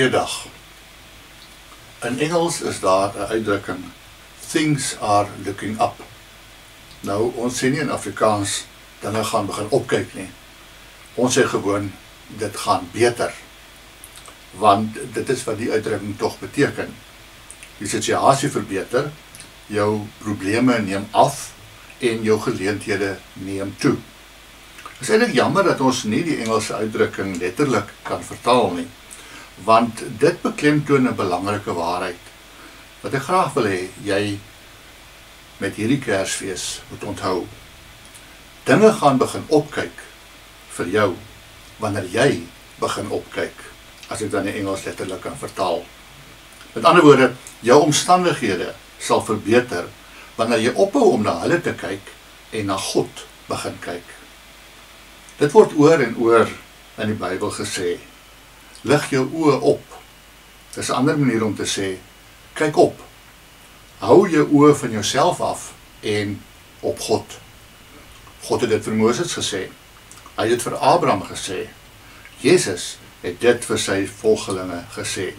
Goeiedag. In Engels is daar 'n uitdrukking, things are looking up. Nou, ons sê nie in Afrikaans, dinge gaan begin opkyk nie. Ons sê gewoon, dit gaan beter. Want dit is wat die uitdrukking tog beteken. Die situasie verbeter, jou probleme neem af en jou geleenthede neem toe. Het is eintlik jammer dat ons nie die Engelse uitdrukking letterlik kan vertaal nie, want dit beklemtoon 'n belangrike waarheid, wat ek graag wil hê jy met hierdie Kersfees moet onthou. Dinge gaan begin opkyk vir jou, wanneer jy begin opkyk, as ek dan in Engels letterlik kan vertaal. Met ander woorde, jou omstandighede sal verbeter, wanneer jy ophou om na hulle te kyk, en na God begin kyk. Dit word oor en oor in die Bybel gesê, lig jou oë op. Dis 'n ander manier om te sê, kyk op. Hou jou oë van jouself af en op God. God het dit vir Moses gesê. Hy het dit vir Abraham gesê. Jesus het dit vir sy volgelinge gesê.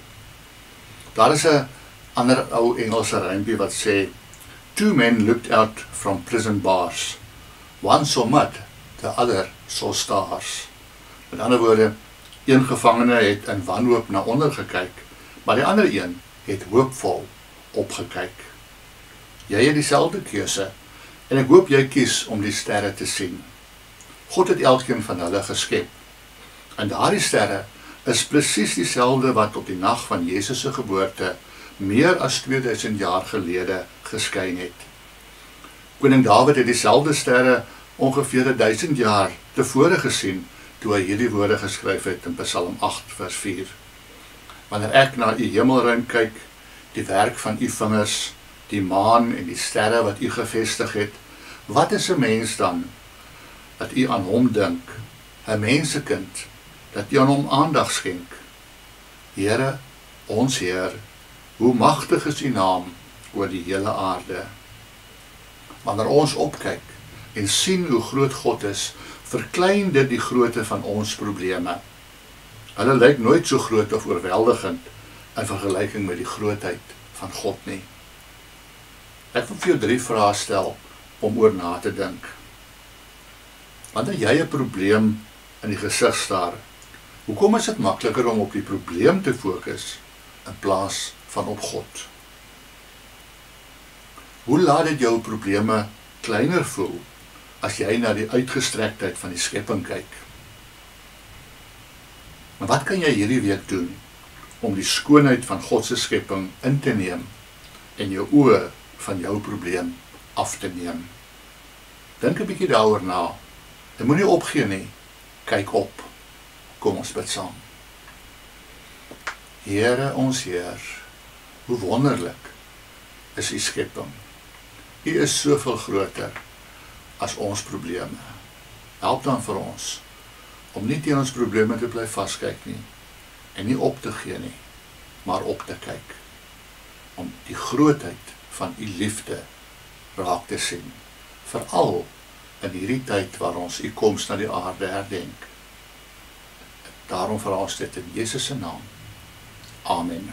Daar is 'n ander ou Engelse rympie wat sê, two men looked out from prison bars. One saw mud, the other saw stars. Met ander woorde, een gevangene het in wanhoop na onder gekyk, maar die ander een het hoopvol opgekyk. Jy het dieselfde keuse, en ek hoop jy kies om die sterre te sien. God het elkeen van hulle geskep, en daardie sterre is presies dieselfde wat op die nag van Jesus se geboorte meer as 2000 jaar gelede geskyn het. Koning Dawid het dieselfde sterre ongeveer 1000 jaar tevore gesien, toe hy hierdie woorde geskryf het in Psalm 8 vers 4. Wanneer ek na u hemelruim kyk, die werk van u vingers, die maan en die sterre wat u gevestig het, wat is 'n mens dan, dat u aan hom dink, 'n mensekind, dat u aan hom aandag skenk? Here, ons Heer, hoe magtig is u naam oor die hele aarde. Wanneer ons opkyk en sien hoe groot God is, verklein dit die grootte van ons probleme. Hulle lyk nooit so groot of oorweldigend in vergelyking met die grootheid van God nie. Ek wil vir jou 3 vrae stel om oor na te dink. Wanneer jy 'n probleem in die gesig staar, hoekom is dit makliker om op die probleem te fokus in plaas van op God? Hoe laat dit jou probleme kleiner voel as jy na die uitgestrektheid van die skepping kyk? Maar wat kan jy hierdie week doen om die skoonheid van God se skepping in te neem en jou oë van jou probleem af te neem? Dink 'n bietjie daaroor na. Jy moenie opgee nie. Kyk op. Kom ons bid saam. Here, ons Heer, hoe wonderlik is u skepping. U is soveel groter as ons probleme. Help dan vir ons om nie teen ons probleme te bly vaskyk nie en nie op te gee nie, maar op te kyk. Om die grootheid van u liefde raak te sien. Veral in hierdie tyd waar ons u koms na die aarde herdenk. Daarom vra ons dit in Jesus se naam. Amen.